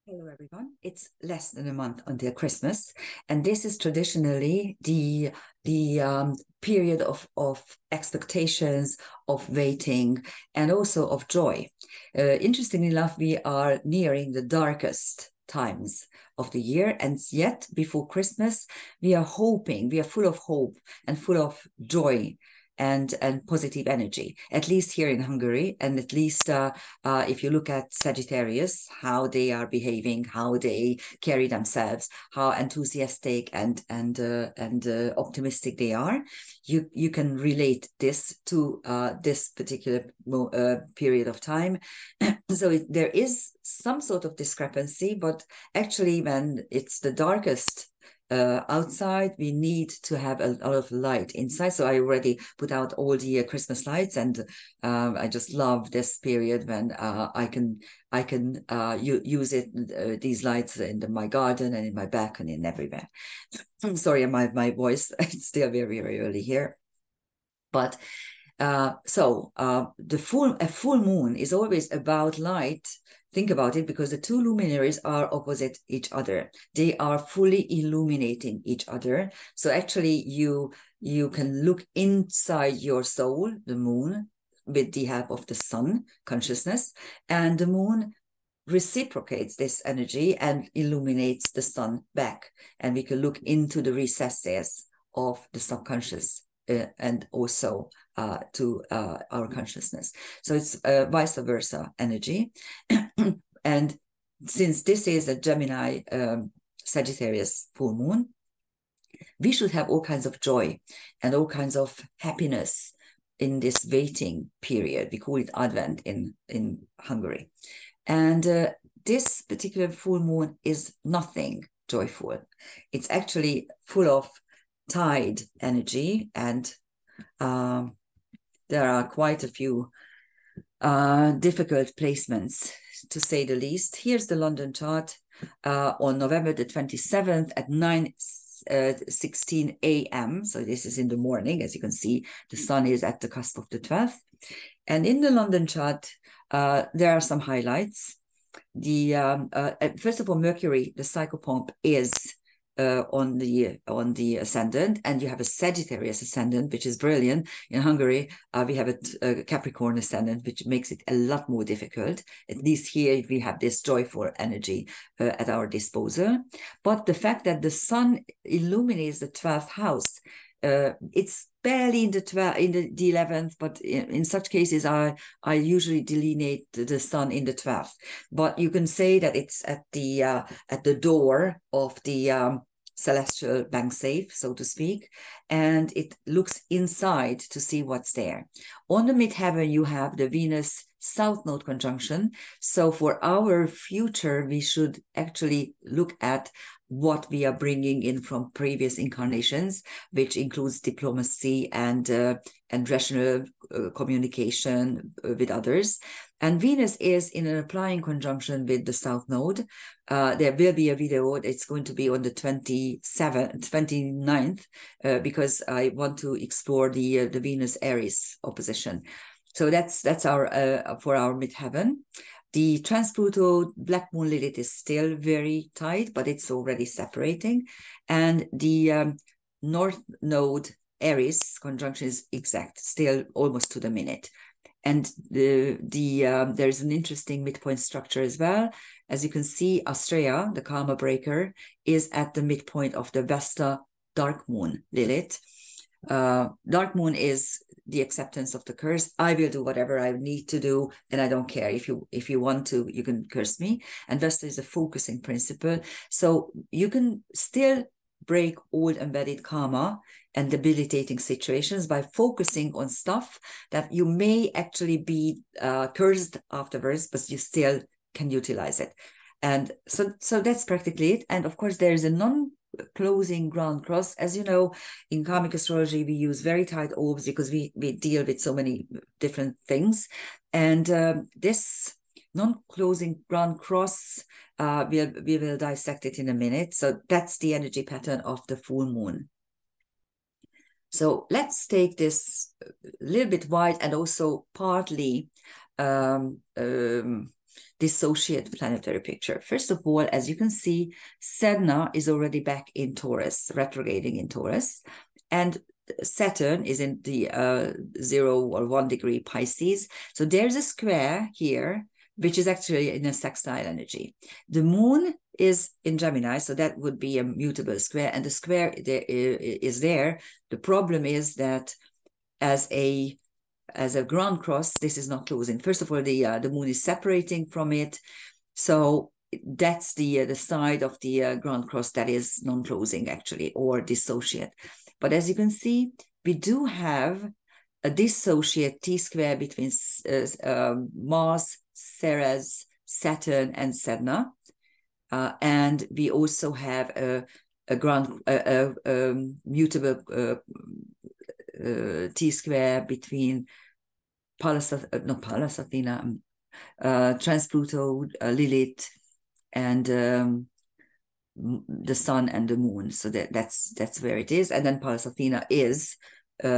Hello, everyone. It's less than a month until Christmas, and this is traditionally the period of expectations, of waiting, and also of joy. Interestingly enough, we are nearing the darkest times of the year, and yet before Christmas, we are hoping, we are full of hope and full of joy and positive energy, at least here in Hungary. And at least if you look at Sagittarius, how they are behaving, how they carry themselves, how enthusiastic and optimistic they are, you can relate this to this particular period of time. So there is some sort of discrepancy, but actually when it's the darkest outside, we need to have a lot of light inside. So I already put out all the Christmas lights, and I just love this period when I can use these lights in my garden and in my balcony and everywhere. I'm sorry, my voice, it's still very, very early here. But a full moon is always about light. Think about it, because the two luminaries are opposite each other. They are fully illuminating each other. So actually, you can look inside your soul, the moon, with the help of the sun consciousness, and the moon reciprocates this energy and illuminates the sun back. And we can look into the recesses of the subconscious and also to our consciousness. So it's vice versa energy. And since this is a Gemini Sagittarius full moon, we should have all kinds of joy and all kinds of happiness in this waiting period. We call it Advent in Hungary. And this particular full moon is nothing joyful. It's actually full of tide energy, and there are quite a few difficult placements, to say the least. Here's the London chart on November the 27th at 9:16 a.m. So this is in the morning. As you can see, the sun is at the cusp of the 12th. And in the London chart, there are some highlights. First of all, Mercury, the psychopomp, is on the ascendant, and you have a Sagittarius ascendant, which is brilliant. In Hungary, we have a Capricorn ascendant, which makes it a lot more difficult. At least here we have this joyful energy at our disposal. But the fact that the sun illuminates the 12th house, it's barely in the 11th, but in such cases I usually delineate the sun in the 12th. But you can say that it's at the door of the celestial bank safe, so to speak, and it looks inside to see what's there. On the midheaven, you have the Venus South Node conjunction. So for our future, we should actually look at what we are bringing in from previous incarnations, which includes diplomacy and rational communication with others. And Venus is in an applying conjunction with the South Node. There will be a video. It's going to be on the 29th, because I want to explore the Venus Aries opposition. So that's our for our midheaven. The Transpluto Black Moon Lilith is still very tight, but it's already separating. And the North Node Aries conjunction is exact, still almost to the minute. And there's an interesting midpoint structure as well. As you can see, Astrea, the karma breaker, is at the midpoint of the Vesta Dark Moon Lilith. Dark Moon is the acceptance of the curse. I will do whatever I need to do, and I don't care. If you want to, you can curse me. And Vesta is a focusing principle. So you can still break old embedded karma and debilitating situations by focusing on stuff that you may actually be cursed afterwards, but you still can utilize it. And so that's practically it. And of course, there is a non-closing ground cross. As you know, in karmic astrology, we use very tight orbs because we deal with so many different things. And this non-closing ground cross, we will dissect it in a minute. So that's the energy pattern of the full moon. So let's take this a little bit wide and also partly dissociate planetary picture. First of all, as you can see, Sedna is already back in Taurus, retrograding in Taurus, and Saturn is in the 0 or 1 degree Pisces. So there's a square here, which is actually in a sextile energy. The moon is in Gemini, so that would be a mutable square, and the square is there. The problem is that as a ground cross, this is not closing. First of all, the moon is separating from it, so that's the side of the ground cross that is non-closing actually, or dissociate. But as you can see, we do have a dissociate T-square between Mars, Ceres, Saturn, and Sedna, and we also have a mutable T-square between Transpluto, Lilith, and the sun and the moon. So that's where it is. And then Pallas Athena is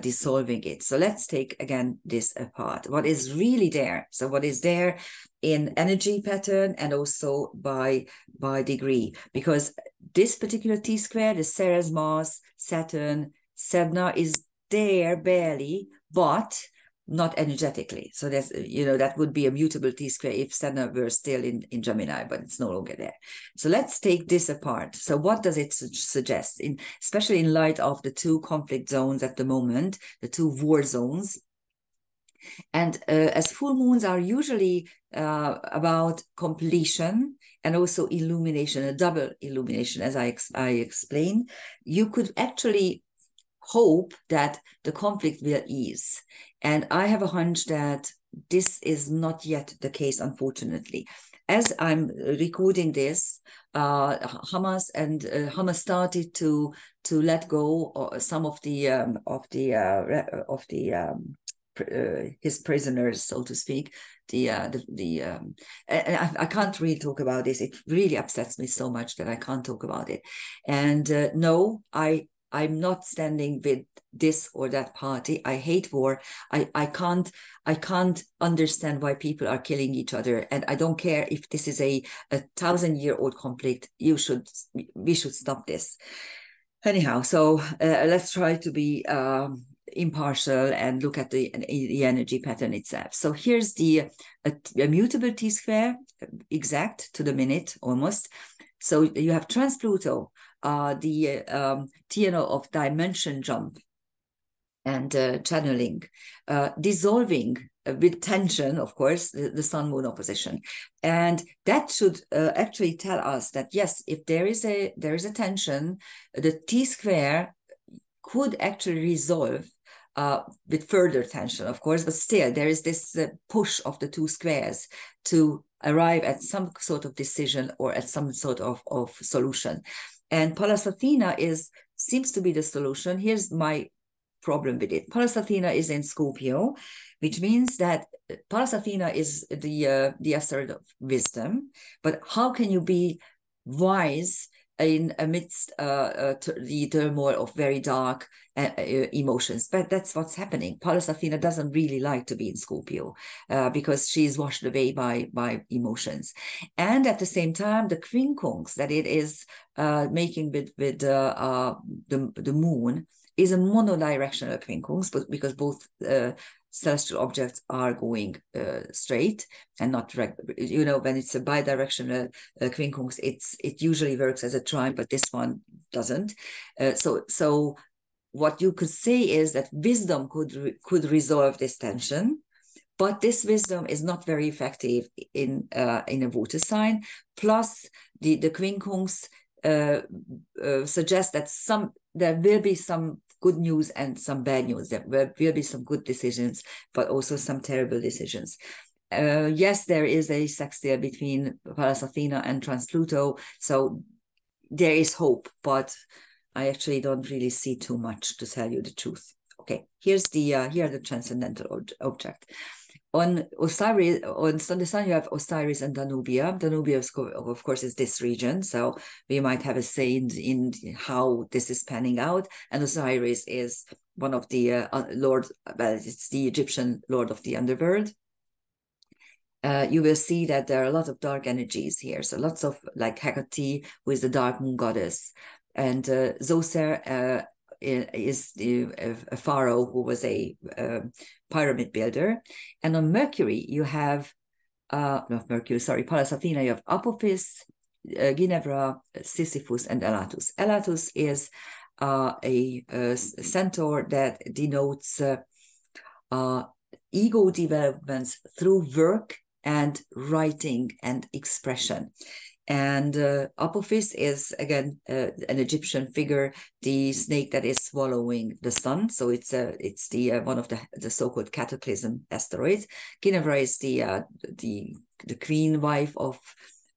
dissolving it. So let's take again this apart. What is really there? So what is there in energy pattern and also by degree? Because this particular T-square, the Ceres, Mars, Saturn, Sedna, is there barely, but not energetically. So that's, that would be a mutable T-square if Sedna were still in Gemini, but it's no longer there. So let's take this apart. So what does it suggest, especially in light of the two conflict zones at the moment, the two war zones? And as full moons are usually about completion and also illumination, a double illumination, as I explained, you could actually hope that the conflict will ease. And I have a hunch that this is not yet the case, unfortunately. As I'm recording this, Hamas started to let go some of his prisoners, so to speak. And I can't really talk about this. It really upsets me so much that I can't talk about it. And no, I'm not standing with this or that party. I hate war. I can't understand why people are killing each other. And I don't care if this is a 1,000-year-old conflict. We should stop this. Anyhow, so let's try to be impartial and look at the energy pattern itself. So here's a mutable T-square, exact to the minute almost. So you have Transpluto, the TNO of dimension jump and channeling, dissolving with tension, of course, the sun-moon opposition. And that should actually tell us that, yes, if there is a tension, the T-square could actually resolve with further tension, of course, but still there is this push of the two squares to arrive at some sort of decision or at some sort of solution. And Pallas Athena seems to be the solution. Here's my problem with it. Pallas Athena is in Scorpio, which means that Pallas Athena is the asset of wisdom. But how can you be wise amidst the turmoil of very dark emotions? But that's what's happening. Pallas Athena doesn't really like to be in Scorpio because she's washed away by emotions. And at the same time, the quincunx that it is making with the moon is a monodirectional quincunx, but because both celestial objects are going straight and not when it's a bidirectional quincunx, it usually works as a trine, but this one doesn't. So what you could say is that wisdom could resolve this tension, but this wisdom is not very effective in a water sign. Plus, the quincunx suggests that there will be some good news and some bad news. There will be some good decisions, but also some terrible decisions. Yes, there is a sextile between Pallas Athena and Transpluto, so there is hope, but I actually don't really see too much, to tell you the truth. Okay, here are the transcendental object. On Osiris, on the sun, you have Osiris and Danubia. Danubia, of course, is this region, so we might have a say in how this is panning out. And Osiris is one of the it's the Egyptian lord of the underworld. you will see that there are a lot of dark energies here. So lots of like Hecate, who is the dark moon goddess, and Zoser is a pharaoh who was a pyramid builder. And on Mercury, you have, not Mercury, sorry, Pallas Athena, you have Apophis, Ginevra, Sisyphus, and Elatus. Elatus is a centaur that denotes ego developments through work and writing and expression. And Apophis is, again, an Egyptian figure, the snake that is swallowing the sun. So it's the one of the so-called cataclysm asteroids. Ginevra is the queen wife of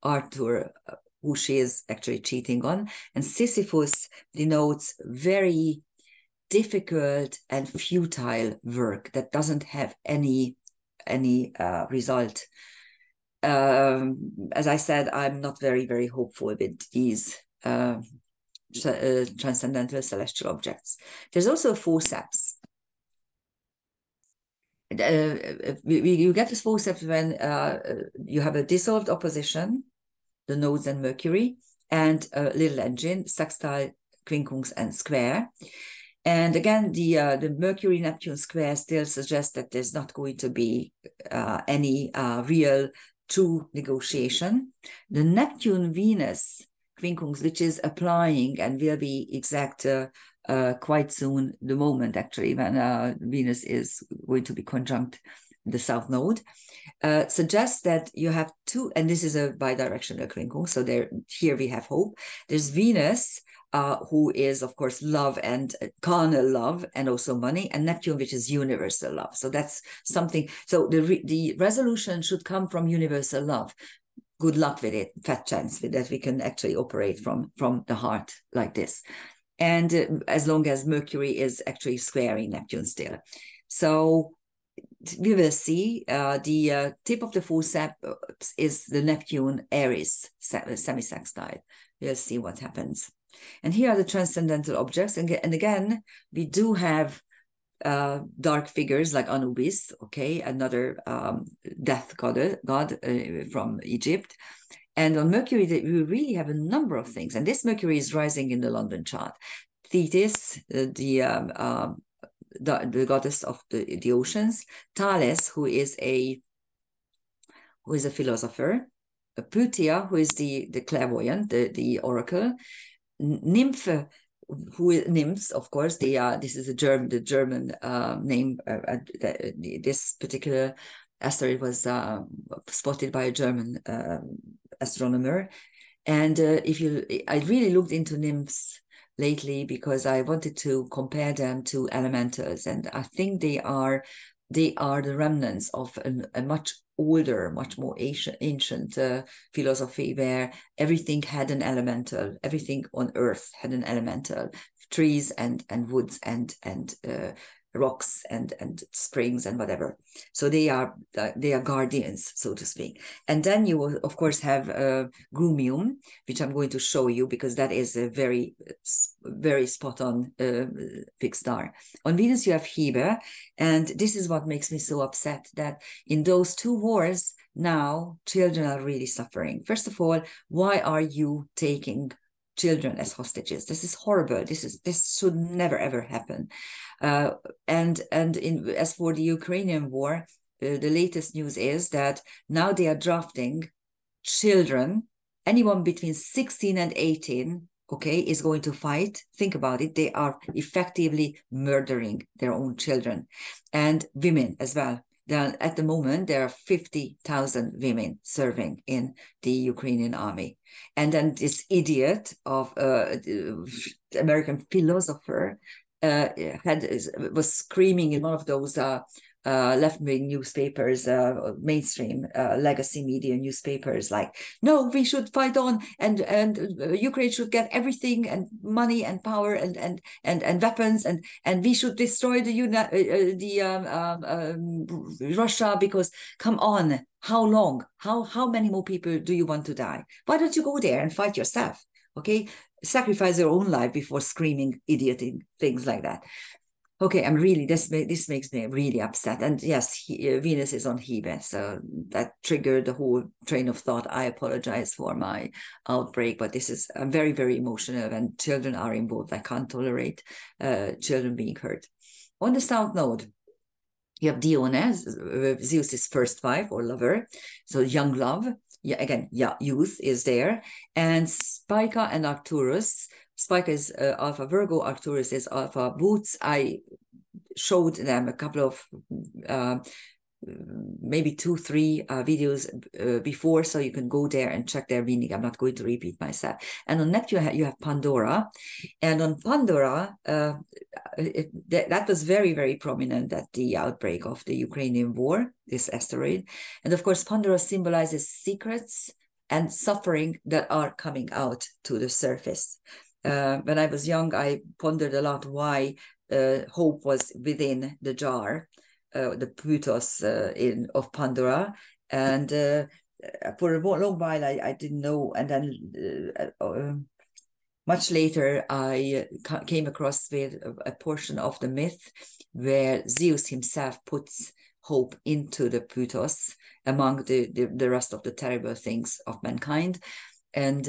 Arthur, who she is actually cheating on. And Sisyphus denotes very difficult and futile work that doesn't have any result. As I said, I'm not very, very hopeful with these transcendental celestial objects. There's also forceps. You get this forceps when you have a dissolved opposition, the nodes and Mercury, and a little engine, sextile, quincunx, and square. And again, the Mercury-Neptune square still suggests that there's not going to be any real true negotiation. The Neptune-Venus quincunx, which is applying and will be exact quite soon, the moment actually when Venus is going to be conjunct the south node, suggests that you have two, and this is a bidirectional quincunx, so here we have hope. There's Venus, who is, of course, love and carnal love, and also money, and Neptune, which is universal love. So that's something. So the resolution should come from universal love. Good luck with it. Fat chance with that we can actually operate from the heart like this. And as long as Mercury is actually squaring Neptune still. So we will see. The tip of the forceps is the Neptune Aries semisextile. We'll see what happens. And here are the transcendental objects. And again, we do have dark figures like Anubis, okay, another death god from Egypt. And on Mercury, we really have a number of things. And this Mercury is rising in the London chart. Thetis, the goddess of the oceans. Thales, who is a philosopher. Pythia, who is the clairvoyant, the oracle. Nymph, nymphs, of course. This is the German name. This particular asteroid was spotted by a German astronomer. And I really looked into nymphs lately because I wanted to compare them to elementals, and I think they are the remnants of a much older, much more ancient philosophy where everything had an elemental, everything on earth had an elemental, trees and woods and rocks and springs and whatever. So they are guardians, so to speak. And then you will, of course, have Grumium, which I'm going to show you because that is a very, very spot on fixed star. On Venus, you have Hebe. And this is what makes me so upset, that in those two wars, now children are really suffering. First of all, why are you taking children as hostages? This is horrible. This should never ever happen. As for the Ukrainian war, the latest news is that now they are drafting children, anyone between 16 and 18, okay, is going to fight. Think about it. They are effectively murdering their own children, and women as well. At the moment, there are 50,000 women serving in the Ukrainian army. And then this idiot of American philosopher was screaming in one of those left-wing newspapers, mainstream legacy media newspapers, like, no, we should fight on, and Ukraine should get everything, and money and power and weapons, and we should destroy Russia, because come on, how long? How many more people do you want to die? Why don't you go there and fight yourself? Okay, sacrifice your own life before screaming idiotic things like that. Okay, I'm really, this makes me really upset. And yes, Venus is on Hebe, so that triggered the whole train of thought. I apologize for my outbreak, but this is, I'm very, very emotional, and children are involved. I can't tolerate children being hurt. On the South Node, you have Dione, Zeus's first wife or lover, so young love. Yeah, again, yeah, youth is there. And Spica and Arcturus. Spica is Alpha Virgo, Arcturus is Alpha Boots. I showed them a couple of maybe 2-3 videos before, so you can go there and check their meaning. I'm not going to repeat myself. And on Neptune you have Pandora, and on Pandora that was very, very prominent at the outbreak of the Ukrainian war, this asteroid. And of course Pandora symbolizes secrets and suffering that are coming out to the surface. When I was young, I pondered a lot why hope was within the jar, the Plutos of Pandora, and for a long while I didn't know, and then much later I came across with a portion of the myth where Zeus himself puts hope into the Plutos among the rest of the terrible things of mankind, and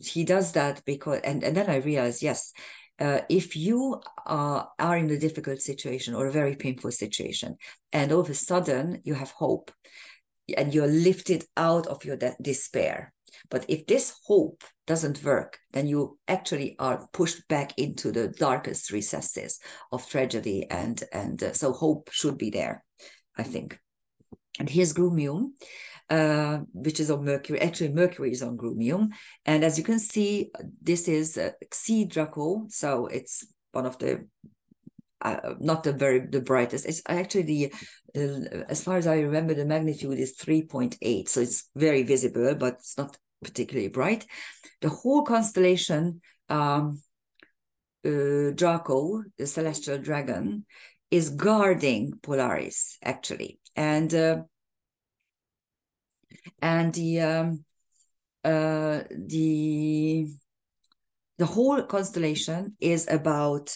he does that because, and then I realized, yes, if you are in a difficult situation or a very painful situation, and all of a sudden you have hope and you're lifted out of your despair. But if this hope doesn't work, then you actually are pushed back into the darkest recesses of tragedy. And so hope should be there, I think. And here's Grumium, which is on Mercury. Actually, Mercury is on Grumium. And as you can see, this is Xi Draco. So it's one of the, not the brightest. It's actually as far as I remember, the magnitude is 3.8. So it's very visible, but it's not particularly bright. The whole constellation, Draco, the celestial dragon, is guarding Polaris, actually. And the whole constellation is about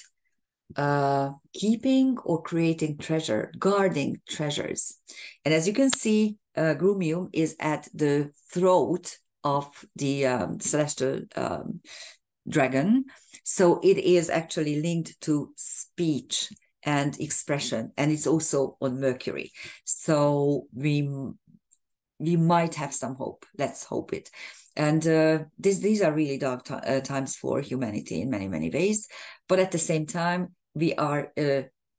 keeping or creating treasure, guarding treasures. And as you can see, Grumium is at the throat of the celestial dragon. So it is actually linked to speech and expression, and it's also on Mercury. So we might have some hope. Let's hope it. And these are really dark times for humanity in many, many ways. But at the same time, we are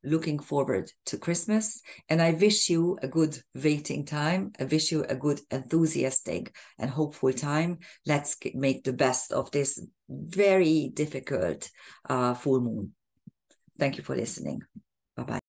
looking forward to Christmas. And I wish you a good waiting time. I wish you a good, enthusiastic and hopeful time. Let's make the best of this very difficult full moon. Thank you for listening. Bye-bye.